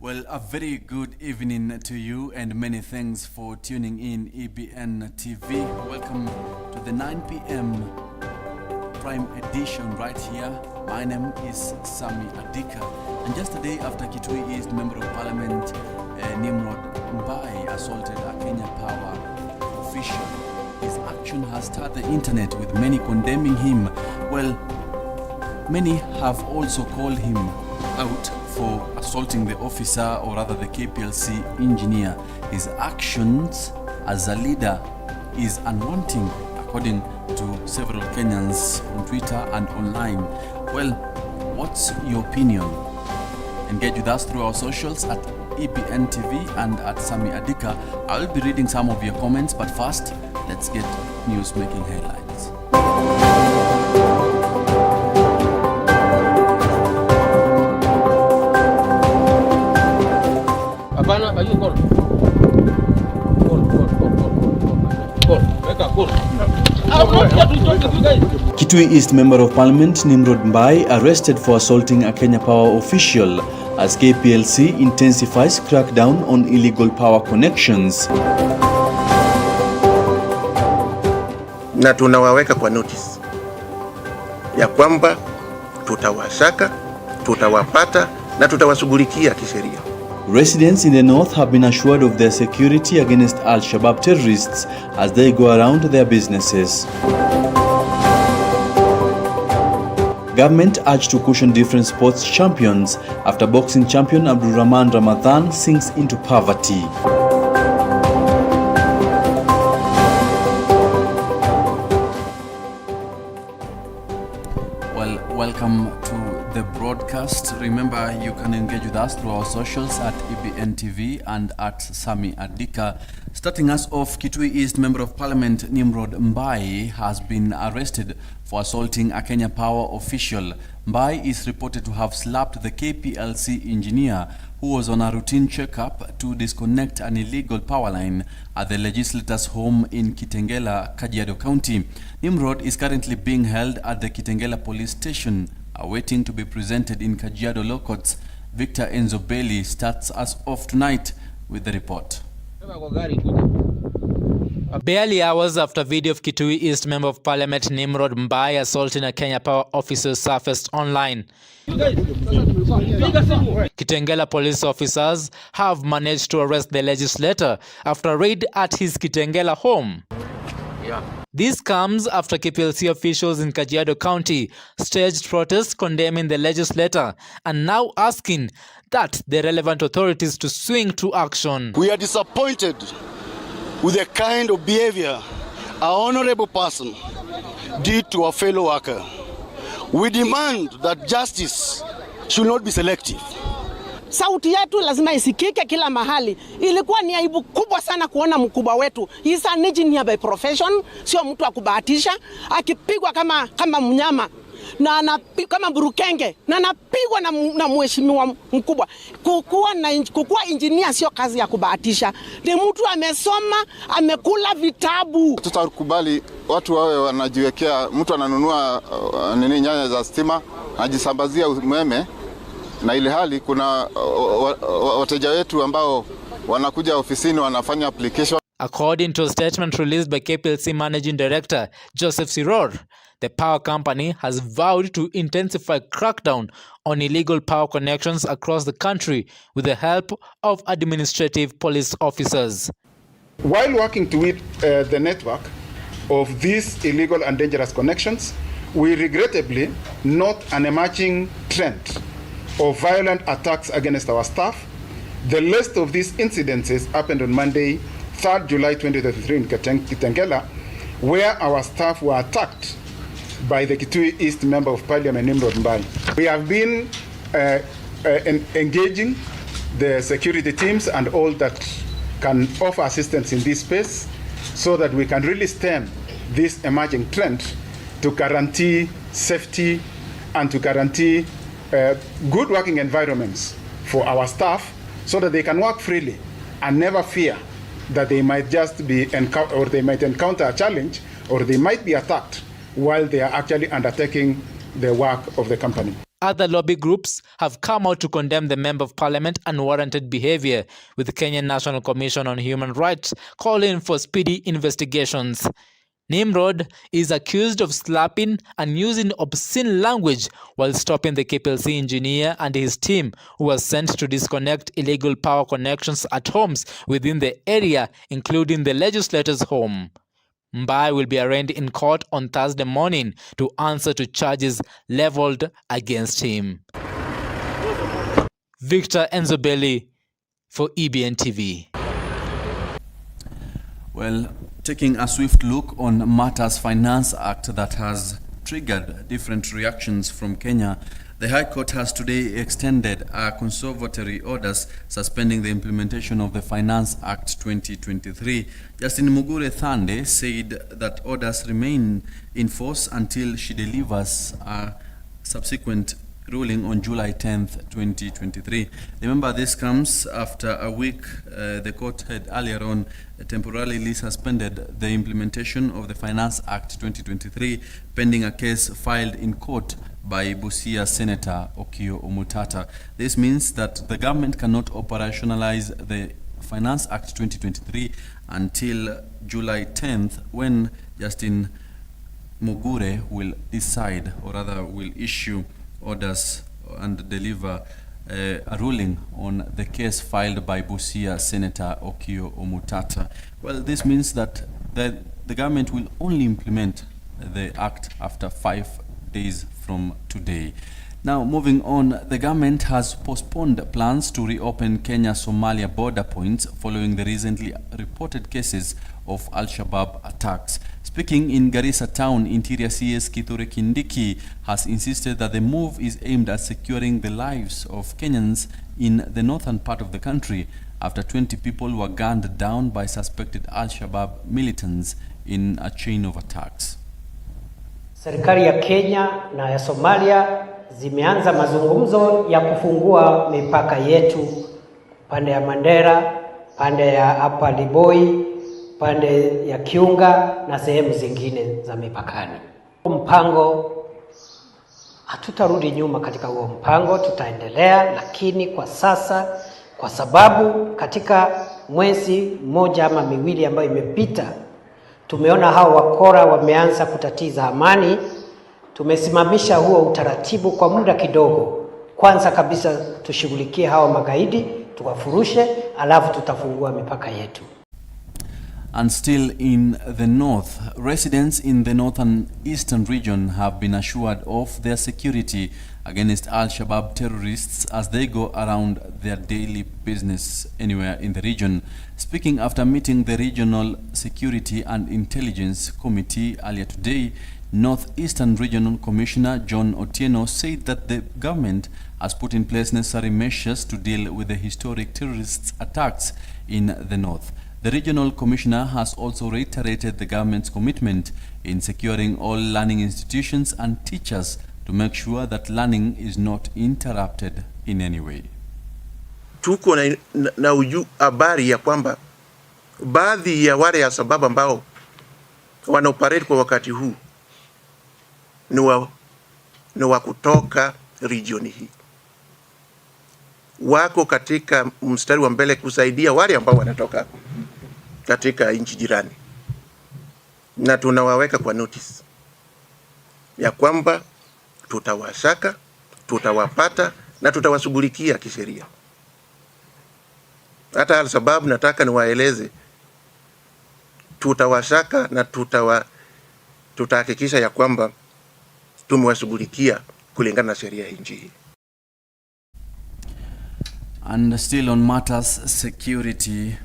Well, a very good evening to you and many thanks for tuning in EBN TV. Welcome to the 9 p.m. Prime Edition right here. My name is Sammy Adika. And just a day after Kitui East Member of Parliament Nimrod Mbai assaulted a Kenya Power official, his action has stirred the internet with many condemning him. Well, many have also called him out for assaulting the officer, or rather the KPLC engineer. His actions as a leader is unwanting, according to several Kenyans on Twitter and online. Well, what's your opinion? Engage with us through our socials at EBN TV and at Sammy Adika. I'll be reading some of your comments, but first, let's get news making headlines. Kitui East Member of Parliament Nimrod Mbai arrested for assaulting a Kenya Power official as KPLC intensifies crackdown on illegal power connections. Na tunawaweka kwa notice ya kwamba tutawasaka, tutawapata na tutawashughulikia kisheria. Residents in the north have been assured of their security against Al-Shabaab terrorists as they go around their businesses. Government urged to caution different sports champions after boxing champion Abdul Rahman Ramadan sinks into poverty. Well, welcome to the broadcast. Remember, you can engage with us through our socials at EBN TV and at Sammy Adika. Starting us off, Kitui East Member of Parliament Nimrod Mbai has been arrested for assaulting a Kenya Power official. Mbai is reported to have slapped the KPLC engineer who was on a routine checkup to disconnect an illegal power line at the legislator's home in Kitengela, Kajiado County. Nimrod is currently being held at the Kitengela police station, awaiting to be presented in Kajiado Law Courts. Victor Enzo Bailey starts us off tonight with the report. Barely hours after video of Kitui East Member of Parliament Nimrod Mbai assaulting a Kenya Power officer surfaced online, Kitengela police officers have managed to arrest the legislator after a raid at his Kitengela home. This comes after KPLC officials in Kajiado County staged protests condemning the legislator and now asking that the relevant authorities to swing to action. We are disappointed with the kind of behavior our honorable person did to a fellow worker. We demand that justice should not be selective. Sauti yetu lazima isikike kila mahali. Ilikuwa ni aibu kubwa sana kuona mkubwa wetu. He's an engineer by profession, sio mtu wa kubahatisha, akipigwa kama mnyama na anapigwa kama burukenge na anapigwa na mheshimiwa mkubwa. Kukua engineer sio kazi ya kubahatisha. Ni mtu amesoma, amekula vitabu. Tutakubali watu wawe wanajiwekea, mtu ananunua nyaya za stima, anajisambazia umeme, na ile hali kuna wateja wetu ambao wanakuja ofisini wanafanya application. According to a statement released by KPLC Managing Director Joseph Siror, the power company has vowed to intensify crackdown on illegal power connections across the country with the help of administrative police officers. While working to weed the network of these illegal and dangerous connections, we regrettably note an emerging trend of violent attacks against our staff. The list of these incidences happened on Monday, 3rd July 2023 in Kitengela, where our staff were attacked by the Kitui East Member of Parliament Nimrod Mbai. We have been engaging the security teams and all that can offer assistance in this space so that we can really stem this emerging trend to guarantee safety and to guarantee good working environments for our staff so that they can work freely and never fear that they might just be or they might encounter a challenge or they might be attacked while they are actually undertaking the work of the company. other lobby groups have come out to condemn the Member of Parliament unwarranted behavior, with the Kenyan National Commission on Human Rights calling for speedy investigations. Nimrod is accused of slapping and using obscene language while stopping the KPLC engineer and his team, who was sent to disconnect illegal power connections at homes within the area, including the legislator's home. Mbai will be arraigned in court on Thursday morning to answer to charges leveled against him. Victor Enzobeli for EBN TV. Well, taking a swift look on Matters Finance Act that has triggered different reactions from Kenya, the High Court has today extended a conservatory orders suspending the implementation of the Finance Act 2023. Justin Mugure Thande said that orders remain in force until she delivers a subsequent ruling on July 10th, 2023. Remember, this comes after a week the court had earlier on temporarily suspended the implementation of the Finance Act 2023 pending a case filed in court by Busia Senator Okiya Omutata. This means that the government cannot operationalize the Finance Act 2023 until July 10th, when Justin Mugure will decide, or rather will issue orders and deliver a ruling on the case filed by Busia Senator Okiya Omutata. Well, this means that the government will only implement the act after 5 days from today. Now, moving on, the government has postponed plans to reopen Kenya-Somalia border points following the recently reported cases of Al-Shabaab attacks. Speaking in Garissa town, Interior CS Kithure Kindiki has insisted that the move is aimed at securing the lives of Kenyans in the northern part of the country after 20 people were gunned down by suspected Al-Shabaab militants in a chain of attacks. Serikali ya Kenya na ya Somalia zimeanza mazungumzo ya kufungua mipaka yetu pande ya Mandera, pande ya Upper Liboi, pande ya Kiunga na sehemu zingine za mipakani. Mpango, hatutarudi nyuma katika huo mpango, tutaendelea, lakini kwa sasa, kwa sababu katika mwezi mmoja ama miwili ambayo imepita, tumeona hao wakora wameanza kutatiza amani. Tumesimamisha huo utaratibu kwa muda kidogo. Kwanza kabisa tushughulikie hao magaidi, tuwafurushe, alafu tutafungua mipaka yetu. And still in the north, residents in the northern eastern region have been assured of their security against Al-Shabaab terrorists as they go around their daily business anywhere in the region. Speaking after meeting the Regional Security and Intelligence Committee earlier today, Northeastern Regional Commissioner John Otieno said that the government has put in place necessary measures to deal with the historic terrorist attacks in the north. The Regional Commissioner has also reiterated the government's commitment in securing all learning institutions and teachers to make sure that learning is not interrupted in any way. Tuko na habari ya kwamba baadhi ya wale ya sababu ambao wanaoperate kwa wakati huu ni wa kutoka region hii. Wako katika mstari wa mbele kusaidia wale ambao wanatoka katika nchi jirani. Na tunawaweka kwa notice ya kwamba tutawashaka, tutawapata na tutawashughulikia kisheria. Hata sababu nataka niwaeleze, tutawashaka na tutahakikisha ya kwamba tumewashughulikia kulingana na sheria ya nchi hii. And still on matters security,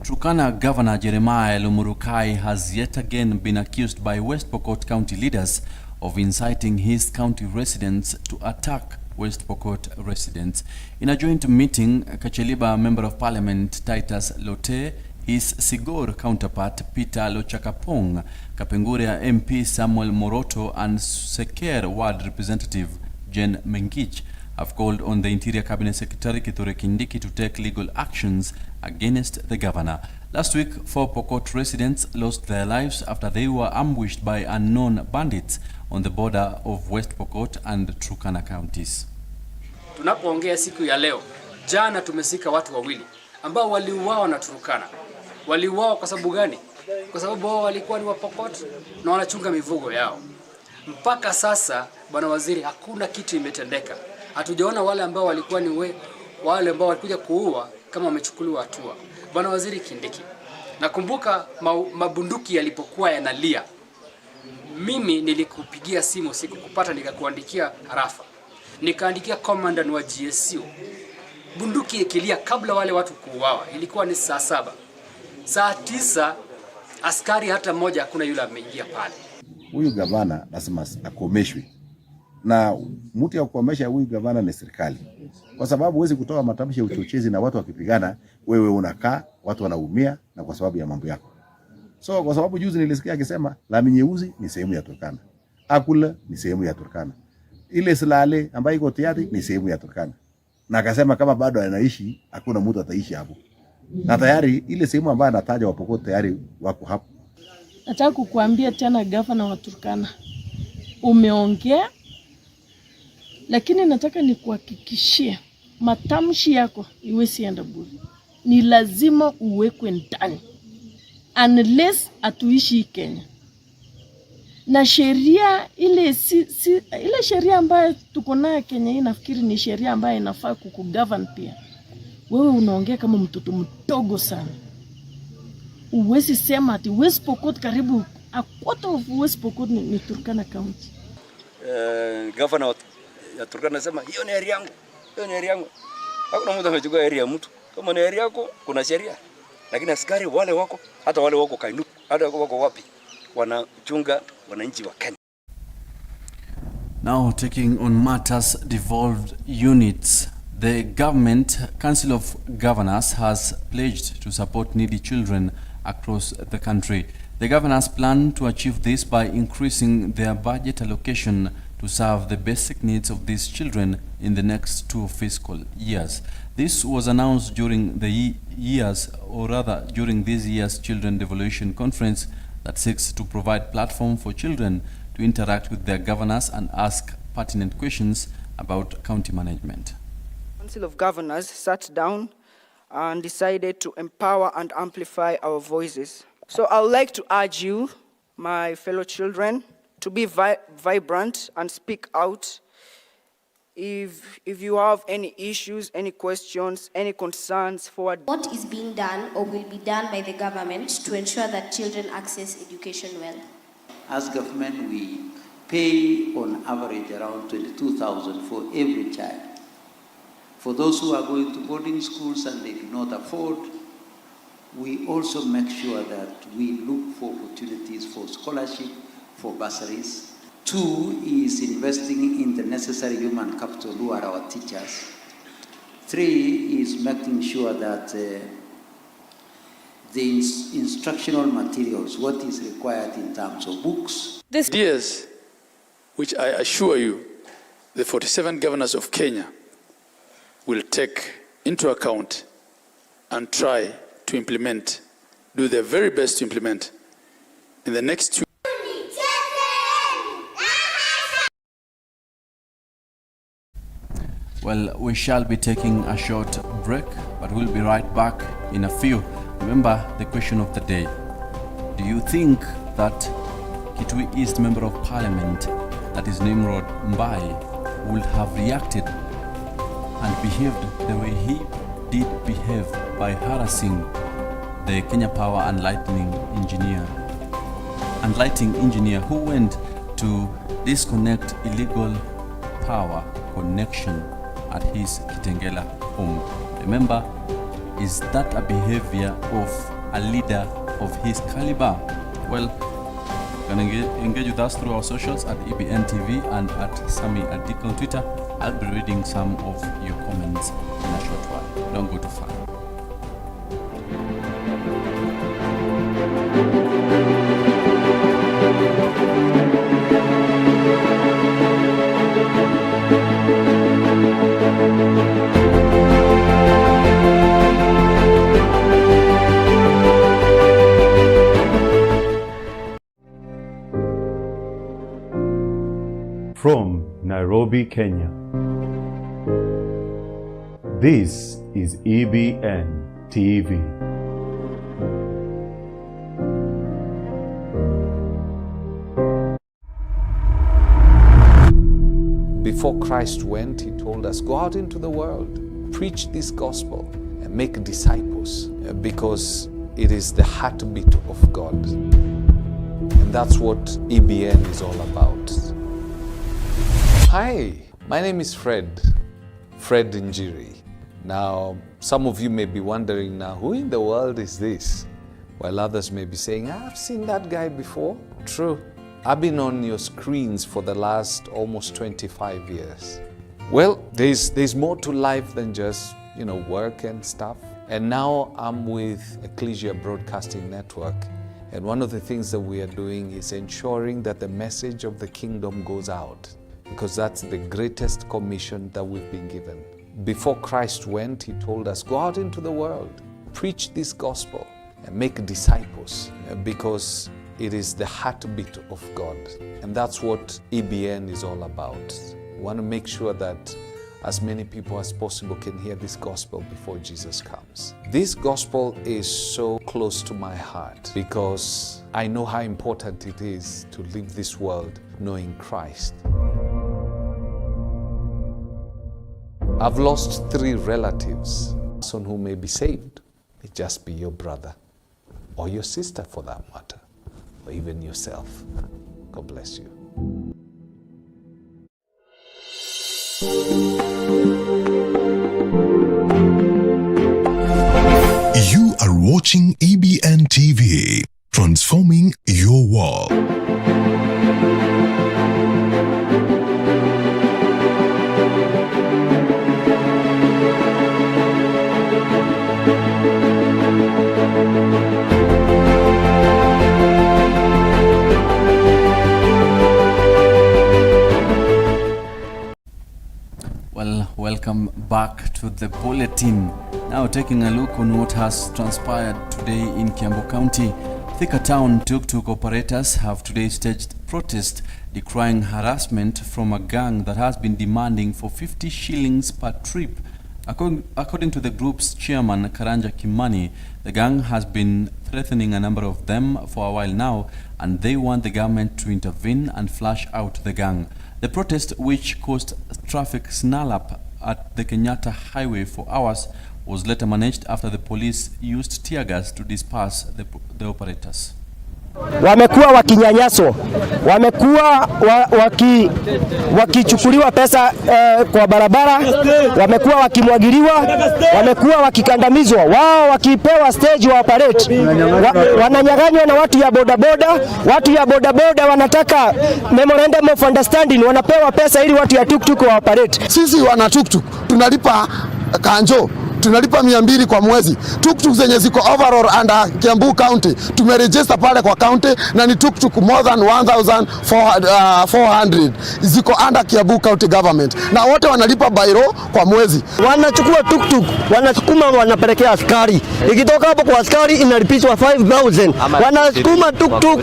Turkana Governor Jeremiah Lumurukai has yet again been accused by West Pokot County leaders of inciting his county residents to attack West Pokot residents. In a joint meeting, Kacheliba Member of Parliament Titus Lote, his Sigor counterpart Peter Lochakapong, Kapenguria MP Samuel Moroto and Seker Ward Representative Jen Mengich have called on the Interior Cabinet Secretary Kithure Kindiki to take legal actions against the governor. Last week, 4 Pokot residents lost their lives after they were ambushed by unknown bandits on the border of West Pokot and Turkana counties. Tunapoongea siku ya leo, jana tumesika watu wawili ambao waliuawa na Turkana. Waliuawa kwa sababu gani? Kwa sababu wao walikuwa ni Wapokot na wanachunga mifugo yao. Mpaka sasa, Bwana Waziri, hakuna kitu imetendeka. Hatujaona wale ambao walikuwa ni wale ambao walikuja kuua kama wamechukuliwa hatua. Bwana Waziri Kindiki, nakumbuka mabunduki yalipokuwa yanalia. Mimi nilikupigia simu siku kupata nikakuandikia harafa. Nikaandikia commandant wa GSU. Bunduki ikilia kabla wale watu kuuawa, ilikuwa ni saa 7. Saa 9 askari hata mmoja hakuna yule ameingia pale. Huyu gavana lazima akomeshwe. Na mtu ya kukomesha huyu gavana ni serikali. Kwa sababu huwezi kutoa matamshi ya uchochezi na watu wakipigana, wewe unakaa, watu wanaumia na kwa sababu ya mambo yako. So kwa sababu juzi nilisikia akisema lami nyeusi ni sehemu ya Turkana. Akula ni sehemu ya Turkana. Ile Silale ambayo iko tayari ni sehemu ya Turkana. Na akasema kama bado anaishi, hakuna mtu ataishi hapo. Na tayari ile sehemu ambayo anataja Wapokot tayari wako hapo. Nataka kukuambia tena gavana wa Turkana, umeongea, lakini nataka nikuhakikishie matamshi yako iwezi enda bure. Ni lazima uwekwe ndani unless atuishi Kenya. Na sheria ile ile sheria ambayo tuko nayo Kenya hii, nafikiri ni sheria ambayo inafaa kukugovern pia. Wewe unaongea kama mtoto mdogo sana. Uwezi sema ati West Pokot karibu a quarter of West Pokot ni Turkana County. Governor ya Turkana anasema hiyo ni area yangu. Hiyo ni area yangu. Hakuna mtu anachukua area ya mtu. Kama ni area yako kuna sheria. Lakini askari wale wako, hata wale wako Kainuku, hata wako wapi, wanachunga wananchi wa Kenya. Now taking on matters devolved units, the Government Council of Governors has pledged to support needy children across the country. The governors plan to achieve this by increasing their budget allocation to serve the basic needs of these children in the next 2 fiscal years. This was announced during the during this year's Children Devolution Conference that seeks to provide platform for children to interact with their governors and ask pertinent questions about county management. The Council of Governors sat down and decided to empower and amplify our voices. So I would like to urge you, my fellow children, to be vibrant and speak out. If you have any issues, any questions, any concerns, forward. What is being done or will be done by the government to ensure that children access education well? As government, we pay on average around 22,000 for every child. For those who are going to boarding schools and they do not afford, we also make sure that we look for opportunities for scholarship, for bursaries. 2 is investing in the necessary human capital who are our teachers. 3 is making sure that the instructional materials, what is required in terms of books. This ideas, which I assure you, the 47 governors of Kenya will take into account and try to implement, do their very best to implement in the next 2. Well, we shall be taking a short break, but we'll be right back in a few. Remember the question of the day. Do you think that Kitui East Member of Parliament, that is Nimrod Mbai, would have reacted and behaved the way he did behave by harassing the Kenya Power and Lighting engineer who went to disconnect illegal power connection at his Kitengela home? Remember, is that a behavior of a leader of his caliber? Well, you can engage with us through our socials at EBN TV and at Sammy Adika on Twitter. I'll be reading some of your comments in a short while. Don't go too far. from Nairobi, Kenya. This is EBN TV. Before Christ went, he told us, go out into the world, preach this gospel, and make disciples, because it is the heartbeat of God. And that's what EBN is all about. Hi, my name is Fred Njiri. Now, some of you may be wondering now, who in the world is this? While others may be saying, I've seen that guy before. True. I've been on your screens for the last almost 25 years. Well, there's more to life than just, work and stuff. And now I'm with Ecclesia Broadcasting Network. And one of the things that we are doing is ensuring that the message of the kingdom goes out, because that's the greatest commission that we've been given. Before Christ went, he told us, go out into the world, preach this gospel, and make disciples, because it is the heartbeat of God. And that's what EBN is all about. We want to make sure that as many people as possible can hear this gospel before Jesus comes. This gospel is so close to my heart because I know how important it is to live this world knowing Christ. I've lost 3 relatives. Person who may be saved may just be your brother or your sister for that matter, or even yourself. God bless you. You are watching EBN TV, transforming your world. Well, welcome back to the bulletin. Now taking a look on what has transpired today in Kiambu County. Thika Town tuk-tuk operators have today staged protest decrying harassment from a gang that has been demanding for 50 shillings per trip. According to the group's chairman, Karanja Kimani, the gang has been threatening a number of them for a while now, and they want the government to intervene and flush out the gang. The protest, which caused traffic snarl-up at the Kenyatta Highway for hours, was later managed after the police used tear gas to disperse the operators. Wamekuwa wakinyanyaswa, wamekuwa wakichukuliwa pesa kwa barabara, wamekuwa wakimwagiliwa, wamekuwa wakikandamizwa, wao wakipewa stage wa operate, wananyang'anywa na watu ya bodaboda. Watu ya bodaboda wanataka memorandum of understanding, wanapewa pesa ili watu ya tuktuk wa operate. Sisi wana tuktuk tunalipa kanjo, tunalipa 200 kwa mwezi. Tuktuk zenye ziko overall under Kiambu County tumeregister pale kwa county na ni tuktuk more than 1,400 ziko under Kiambu County government, na wote wanalipa bairo kwa mwezi. Wanachukua tuktuk, wanasukuma, wanapelekea askari. Ikitoka hapo kwa askari inalipishwa 5,000. Wanasukuma tuktuk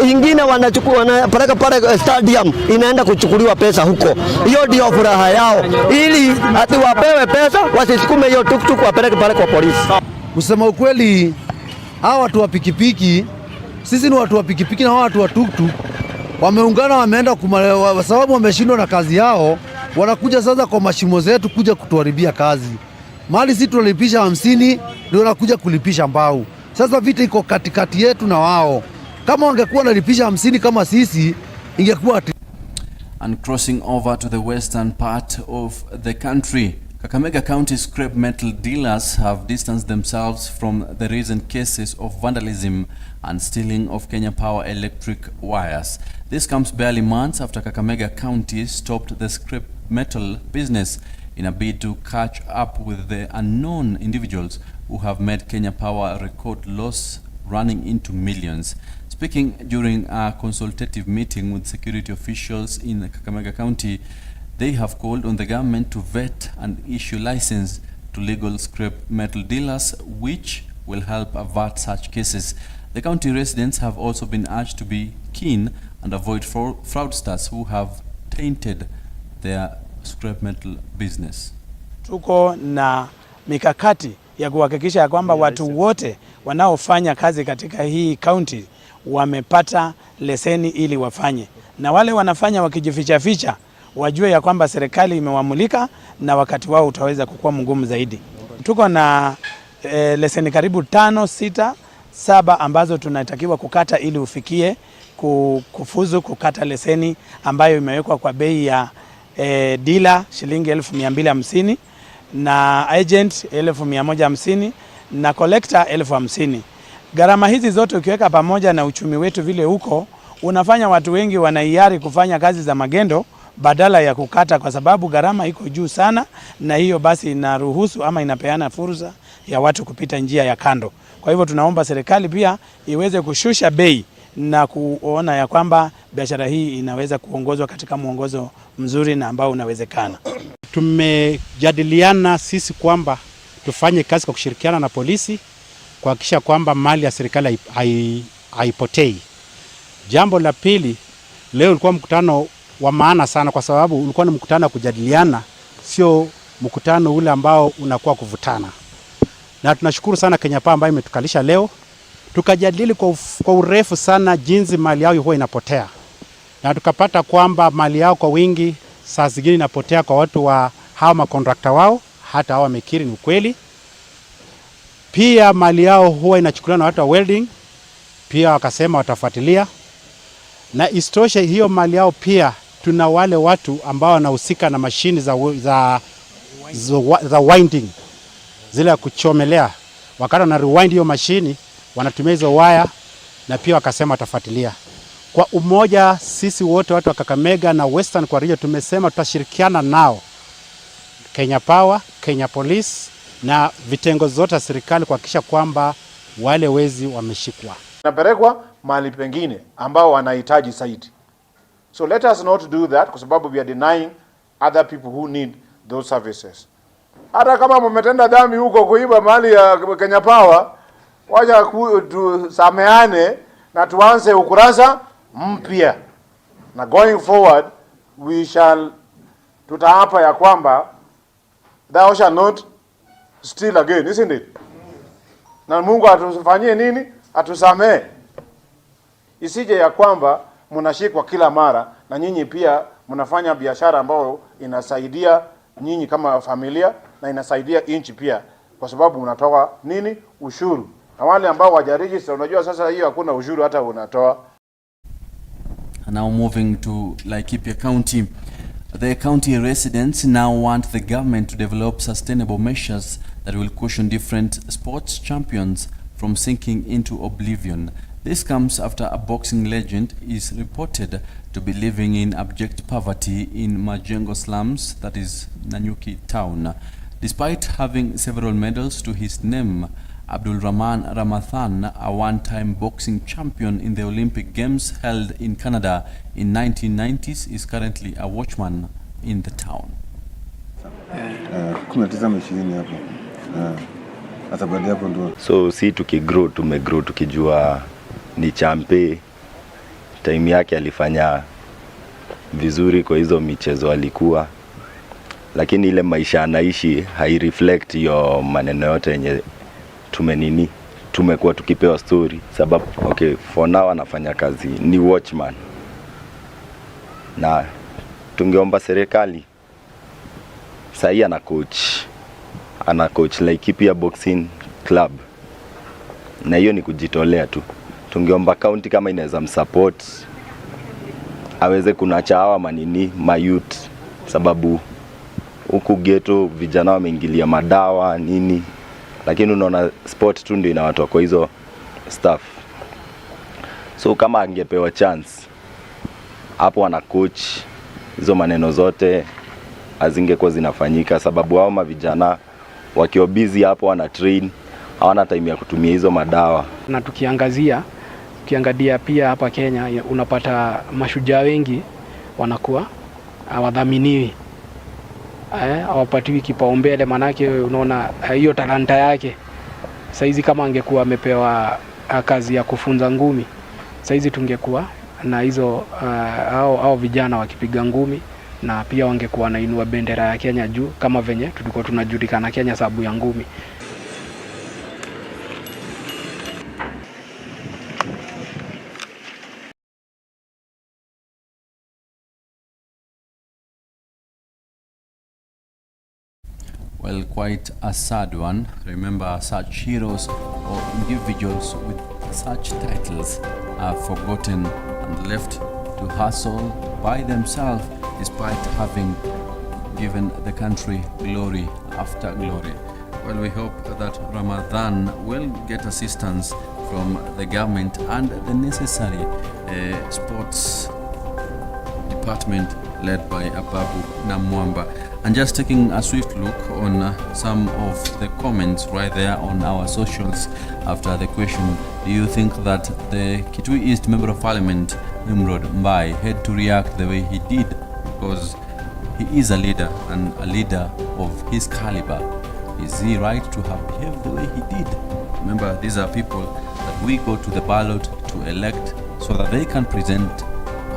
ingine wanachukua, wanapeleka pale stadium, inaenda kuchukuliwa pesa huko. Hiyo ndio furaha yao, ili ati wapewe pesa wasisukume hiyo tuktuk wapeleke pale kwa polisi. Kusema ukweli, hawa watu wa pikipiki, sisi ni watu wa pikipiki na watu wa tuktuk wameungana, wameenda kwa sababu wameshindwa na kazi yao, wanakuja sasa kwa mashimo zetu kuja kutuharibia kazi. Mali sisi tunalipisha 50, ndio wanakuja kulipisha mbao. Sasa vita iko katikati yetu na wao. Kama wangekuwa nalipisha 50 kama sisi, ingekuwa. And crossing over to the western part of the country, Kakamega County scrap metal dealers have distanced themselves from the recent cases of vandalism and stealing of Kenya Power electric wires. This comes barely months after Kakamega County stopped the scrap metal business in a bid to catch up with the unknown individuals who have made Kenya Power record loss running into millions. Speaking during a consultative meeting with security officials in Kakamega County, they have called on the government to vet and issue license to legal scrap metal dealers, which will help avert such cases. The county residents have also been urged to be keen and avoid fraudsters who have tainted their scrap metal business. Tuko na mikakati ya kuhakikisha ya kwamba watu wote wanaofanya kazi katika hii county wamepata leseni ili wafanye, na wale wanafanya wakijificha ficha wajue ya kwamba serikali imewamulika na wakati wao utaweza kukua mgumu zaidi. Tuko na leseni karibu 5, 6, 7 ambazo tunatakiwa kukata ili ufikie kufuzu kukata leseni ambayo imewekwa kwa bei ya dealer shilingi 1250 na agent 1150 na collector 1050. Gharama hizi zote ukiweka pamoja na uchumi wetu vile huko, unafanya watu wengi wanaiari kufanya kazi za magendo badala ya kukata, kwa sababu gharama iko juu sana, na hiyo basi inaruhusu ama inapeana fursa ya watu kupita njia ya kando. Kwa hivyo tunaomba serikali pia iweze kushusha bei na kuona ya kwamba biashara hii inaweza kuongozwa katika mwongozo mzuri na ambao unawezekana. Tumejadiliana sisi kwamba tufanye kazi kwa kushirikiana na polisi kuhakikisha kwamba mali ya serikali haipotei. Jambo la pili, leo ulikuwa mkutano wa maana sana kwa sababu ulikuwa ni mkutano wa kujadiliana, sio mkutano ule ambao unakuwa kuvutana. Na tunashukuru sana Kenya Power ambayo imetukalisha leo. Tukajadili kwa urefu sana jinsi mali yao huwa inapotea. Na tukapata kwamba mali yao kwa wingi saa zingine inapotea kwa watu wa hao makontrakta wao, hata hao wamekiri ni ukweli. Pia mali yao huwa inachukuliwa na watu wa welding, pia wakasema watafuatilia. Na istoshe hiyo mali yao pia tuna wale watu ambao wanahusika na mashini za winding, zile ya kuchomelea. Wakati wana rewind hiyo mashini wanatumia hizo waya, na pia wakasema watafuatilia. Kwa umoja sisi wote watu wa Kakamega na Western kwa region tumesema tutashirikiana nao, Kenya Power, Kenya Police na vitengo zote serikali kuhakikisha kwamba wale wezi wameshikwa. Napelekwa mahali pengine ambao wanahitaji zaidi. So let us not do that kwa sababu we are denying other people who need those services. Hata kama mmetenda dhambi huko kuiba mali ya Kenya Power, wacha tusameane na tuanze ukurasa mpya. Na going forward tutaapa ya kwamba thou shall not steal again, isn't it? Na Mungu atufanyie nini? Atusamee. Isije ya kwamba mnashikwa kila mara na nyinyi pia mnafanya biashara ambayo inasaidia nyinyi kama familia na inasaidia nchi pia, kwa sababu mnatoa nini? Ushuru. Na wale ambao hawajaregister, unajua sasa hiyo hakuna ushuru hata unatoa. Now moving to Laikipia County. The county residents now want the government to develop sustainable measures that will cushion different sports champions from sinking into oblivion. This comes after a boxing legend is reported to be living in abject poverty in Majengo slums, that is Nanyuki town. Despite having several medals to his name, Abdul Rahman Ramathan, a one-time boxing champion in the Olympic Games held in Canada in 1990s, is currently a watchman in the town. So si tumegrow tukijua ni champe, time yake alifanya vizuri kwa hizo michezo alikuwa, lakini ile maisha anaishi hai reflect hiyo maneno yote yenye tumekuwa tukipewa story. Sababu okay, for now anafanya kazi ni watchman, na tungeomba serikali sahi ana coach Laikipia Boxing Club, na hiyo ni kujitolea tu. Tungeomba county kama inaweza msupport aweze kunacha hawa mayouth, sababu huku ghetto vijana wameingilia madawa nini, lakini unaona sport tu ndio inawatoa kwa hizo staff. So kama angepewa chance hapo wana coach, hizo maneno zote azingekuwa zinafanyika, sababu hao mavijana wakiwa busy hapo wana train, hawana time ya kutumia hizo madawa. Na tukiangalia pia hapa Kenya unapata mashujaa wengi wanakuwa hawadhaminiwi, hawapatiwi kipaumbele, manake unaona hiyo talanta yake. Saizi kama angekuwa amepewa kazi ya kufunza ngumi, saizi tungekuwa na hizo hao vijana wakipiga ngumi, na pia wangekuwa wanainua bendera ya Kenya juu kama venye tulikuwa tunajulikana Kenya sababu ya ngumi. Well, quite a sad one. Remember, such heroes or individuals with such titles are forgotten and left to hustle by themselves despite having given the country glory after glory. Well, we hope that Ramadan will get assistance from the government and the necessary sports department led by Ababu Namwamba. And just taking a swift look on some of the comments right there on our socials after the question, do you think that the Kitui East Member of Parliament, Nimrod Mbai, had to react the way he did? Because he is a leader and a leader of his caliber. Is he right to have behaved the way he did? Remember, these are people that we go to the ballot to elect so that they can present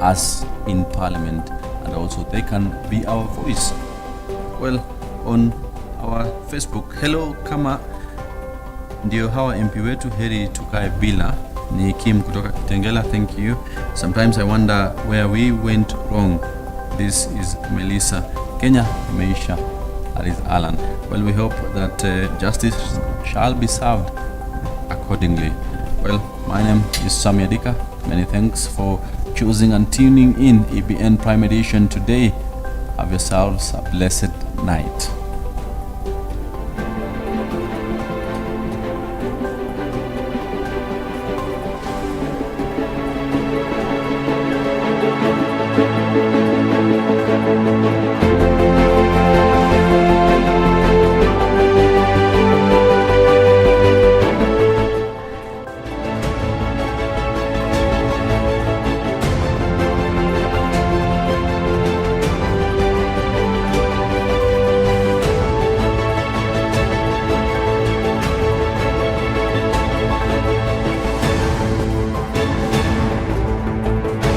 us in Parliament and also they can be our voice. Well, on our Facebook, hello kama ndio hawa MP wetu heri tukae bila, ni Kim kutoka Kitengela, thank you. Sometimes I wonder where we went wrong. This is Melissa. Kenya imeisha. That is Alan. Well, we hope that justice shall be served accordingly. Well, my name is Sammy Adika. Many thanks for choosing and tuning in EBN Prime Edition today. Have yourselves a blessed night.